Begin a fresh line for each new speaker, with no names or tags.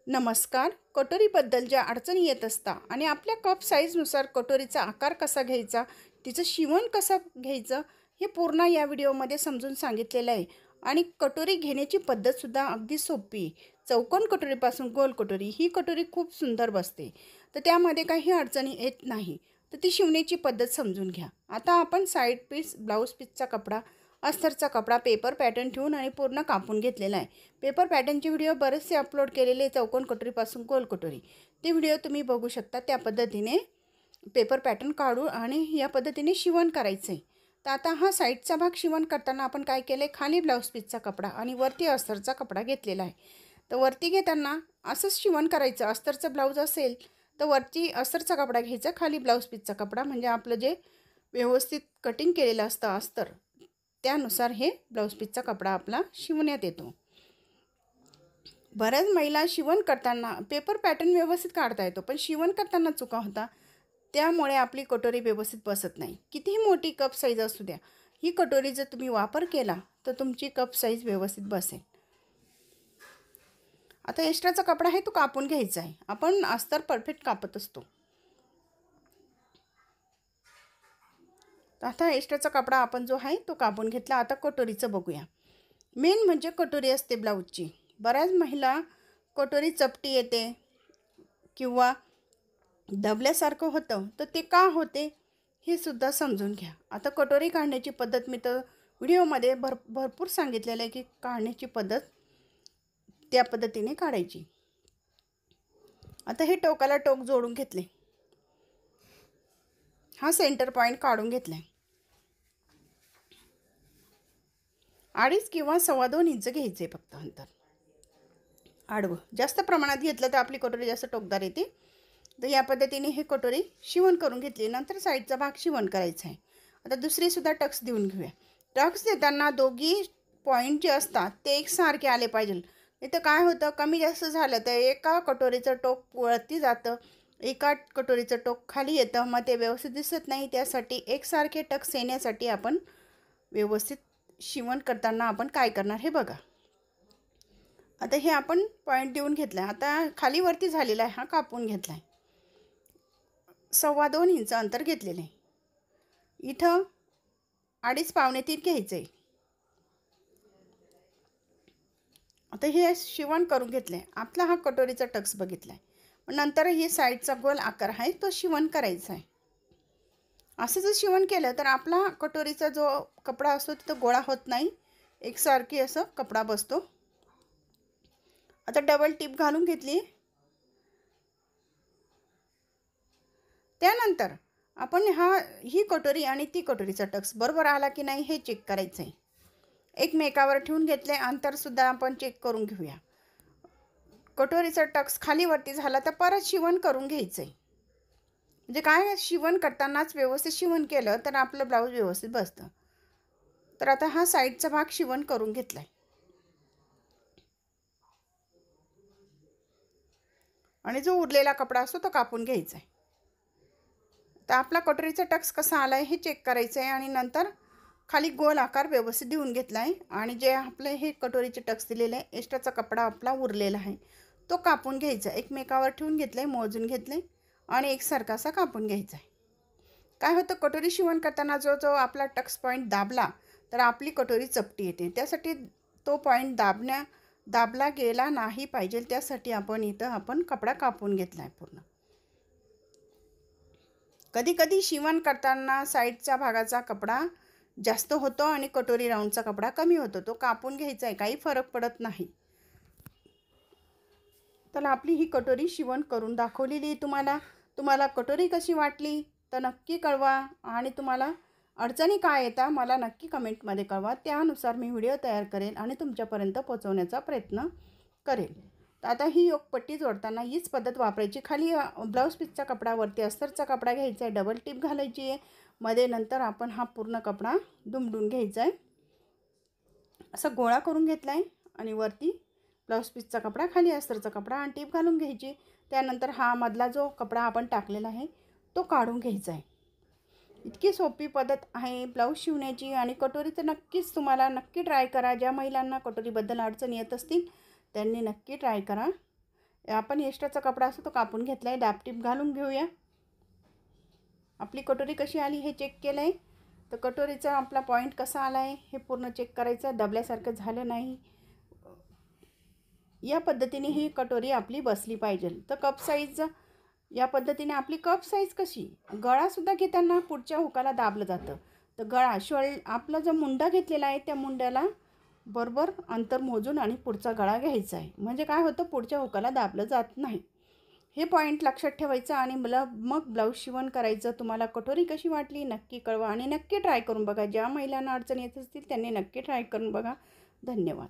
नमस्कार. कटोरीबद्दल ज्या अडचणी येत असतात आणि आपल्या कप साईजनुसार कटोरीचा आकार कसा घ्यायचा, तिचं शिवण कसं घ्यायचं, हे पूर्ण या व्हिडिओमध्ये समजून सांगितलेलं आहे. आणि कटोरी घेण्याची पद्धतसुद्धा अगदी सोपी आहे. चौकोन कटोरीपासून गोल कटोरी, ही कटोरी खूप सुंदर बसते, तर त्यामध्ये काही अडचणी येत नाही. तर ती शिवण्याची पद्धत समजून घ्या. आता आपण साईड पीस, ब्लाऊज पीसचा कपडा, अस्तरचा कपडा, पेपर पॅटर्न ठेवून आणि पूर्ण कापून घेतलेला आहे. पेपर पॅटर्नचे व्हिडिओ बरेचसे अपलोड केलेले, चौकोन कटोरीपासून गोल कटोरी, ते व्हिडिओ तुम्ही बघू शकता. त्या पद्धतीने पेपर पॅटर्न काढू आणि या पद्धतीने शिवण करायचं आहे. तर आता हा साईडचा भाग शिवण करताना आपण काय केलं आहे, खाली ब्लाऊज पीसचा कपडा आणि वरती अस्तरचा कपडा घेतलेला आहे. तर वरती घेताना असंच शिवण करायचं. अस्तरचं ब्लाऊज असेल तर वरती अस्तरचा कपडा घ्यायचा, खाली ब्लाऊज पीसचा कपडा, म्हणजे आपलं जे व्यवस्थित कटिंग केलेलं असतं अस्तर, त्यानुसार हे ब्लाऊज पीसचा कपडा आपला शिवण्यात येतो. बऱ्याच महिला शिवण करताना पेपर पॅटर्न व्यवस्थित काढता येतो, पण शिवण करताना चुका होता, त्यामुळे आपली कटोरी व्यवस्थित बसत नाही. कितीही मोठी कप साईज असू द्या, ही कटोरी जर तुम्ही वापर केला तर तुमची कप साईज व्यवस्थित बसेल. आता एक्स्ट्राचा कपडा आहे तो कापून घ्यायचा आहे. आपण अस्तर परफेक्ट कापत असतो. आता एक्स्ट्राचा कपडा आपण जो आहे तो कापून घेतला. आता कटोरीचं बघूया. मेन म्हणजे कटोरी असते ब्लाऊजची. बऱ्याच महिला कटोरी चपटी येते किंवा दबल्यासारखं होतं, तर ते का होते हे सुद्धा समजून घ्या. आता कटोरी काढण्याची पद्धत मी तर व्हिडिओमध्ये भरपूर सांगितलेलं आहे की काढण्याची पद्धत त्या पद्धतीने काढायची. आता हे टोकाला टोक जोडून घेतले, हा सेंटर पॉईंट काढून घेतला. 2.5 किंवा 2.25 इंच घ्यायचे आहे फक्त अंतर आडवं. जास्त प्रमाणात घेतलं तर आपली कटोरी जास्त टोकदार येते. तर या पद्धतीने हे कटोरी शिवण करून घेतली. नंतर साईडचा भाग शिवण करायचा आहे. आता दुसरीसुद्धा टक्स देऊन घेऊया. टक्स देताना दोघी पॉईंट जे असतात ते एकसारखे आले पाहिजे. नाही तर काय होतं, कमी जास्त झालं तर एका कटोरीचं टोक वरती जातं, एका कटोरीचं टोक खाली येतं, मग ते व्यवस्थित दिसत नाही. त्यासाठी एकसारखे टक्स येण्यासाठी आपण व्यवस्थित शिवण करताना आपण काय करणार हे बघा. आता हे आपण पॉईंट देऊन घेतला आहे. आता खाली वरती झालेला आहे, हा कापून घेतला आहे. 2.25 इंच अंतर घेतलेलं आहे. इथं 2.5 पावणे 3 घ्यायचं आहे. आता हे शिवण करून घेतलं आहे. आपला हा कटोरीचा टक्स बघितला आहे. नंतर हे साईडचा गोल आकार आहे तो शिवण करायचा आहे. असं जर शिवण केलं तर आपला कटोरीचा जो कपडा असतो तिथं गोळा होत नाही, एकसारखी असं कपडा बसतो. आता डबल टिप घालून घेतली. त्यानंतर आपण ही कटोरी आणि ती कटोरीचा टक्स बरोबर आला की नाही हे चेक करायचं आहे. एकमेकावर ठेवून घेतले, अंतरसुद्धा आपण चेक करून घेऊया. कटोरीचा टक्स खाली वरती झाला तर परत शिवण करून घ्यायचं आहे. म्हणजे काय, शिवण करतानाच व्यवस्थित शिवण केलं तर आपलं ब्लाऊज व्यवस्थित बसतं. तर आता हा साईडचा भाग शिवण करून घेतला आहे आणि जो उरलेला कपडा असतो तो कापून घ्यायचा आहे. तर आपला कटोरीचा टक्स कसा आला आहे हे चेक करायचं आहे आणि नंतर खाली गोल आकार व्यवस्थित देऊन घेतला आहे. आणि जे आपले हे कटोरीचे टक्स दिलेले आहे, एक्स्ट्राचा कपडा आपला उरलेला आहे तो कापून घ्यायचा. एकमेकावर ठेवून घेतलं आहे, मोजून घेतलं आहे आणि एकसारखा असा कापून घ्यायचा आहे. काय होतं, कटोरी शिवण करताना जो जो आपला टक्स पॉईंट दाबला तर आपली कटोरी चपटी येते. त्यासाठी तो पॉईंट दाबला गेला नाही पाहिजे, त्यासाठी आपण कपडा कापून घेतला आहे पूर्ण. कधी कधी शिवण करताना साईडच्या भागाचा कपडा जास्त होतो आणि कटोरी राऊंडचा कपडा कमी होतो, तो कापून घ्यायचा आहे, काही फरक पडत नाही. तर आपली ही कटोरी शिवण करून दाखवलेली आहे. तुम्हाला कटोरी कशी वाटली तर नक्की कळवा. आणि तुम्हाला अडचणी काय येतात मला नक्की कमेंटमध्ये कळवा. त्यानुसार मी व्हिडिओ तयार करेल आणि तुमच्यापर्यंत पोहोचवण्याचा प्रयत्न करेल. तर आता ही योगपट्टी जोडताना हीच पद्धत वापरायची. खाली ब्लाऊज पीसचा कपडावरती अस्तरचा कपडा घ्यायचा आहे, डबल टिप घालायची आहे मध्ये. नंतर आपण हा पूर्ण कपडा दुमडून घ्यायचा आहे, असा गोळा करून घेतला आहे आणि वरती ब्लाऊज पीसचा कपडा, खाली अस्तरचा कपडा आणि टिप घालून घ्यायची. त्यानंतर हा मधला जो कपडा आपण टाकलेला आहे तो काढून घ्यायचा आहे. इतकी सोपी पद्धत आहे ब्लाऊज शिवण्याची. आणि कटोरीचं तुम्हाला नक्की ट्राय करा. ज्या महिलांना कटोरीबद्दल अडचणी येत असतील त्यांनी नक्की ट्राय करा. आपण एक्स्ट्राचा कपडा असतो तो कापून घेतला आहे. डॅप घालून घेऊया. आपली कटोरी कशी आली हे चेक केलं आहे. तर कटोरीचा आपला पॉईंट कसा आला आहे हे पूर्ण चेक करायचं. दबल्यासारखं झालं नाही. या पद्धतीने ही कटोरी आपली बसली पाहिजे. तर कप साईज या पद्धतीने आपली कप साईज कशी, गळासुद्धा घेताना पुढच्या हुकाला दाबलं जातं. तर गळा आपला जो मुंडा घेतलेला आहे त्या मुंड्याला बरोबर अंतर मोजून आणि पुढचा गळा घ्यायचा आहे. म्हणजे काय होतं, पुढच्या हुकाला दाबलं जात नाही. हे पॉईंट लक्षात ठेवायचं आणि मग ब्लाऊज शिवण करायचं. तुम्हाला कटोरी कशी वाटली नक्की कळवा आणि नक्की ट्राय करून बघा. ज्या महिलांना अडचण येत असतील त्यांनी नक्की ट्राय करून बघा. धन्यवाद.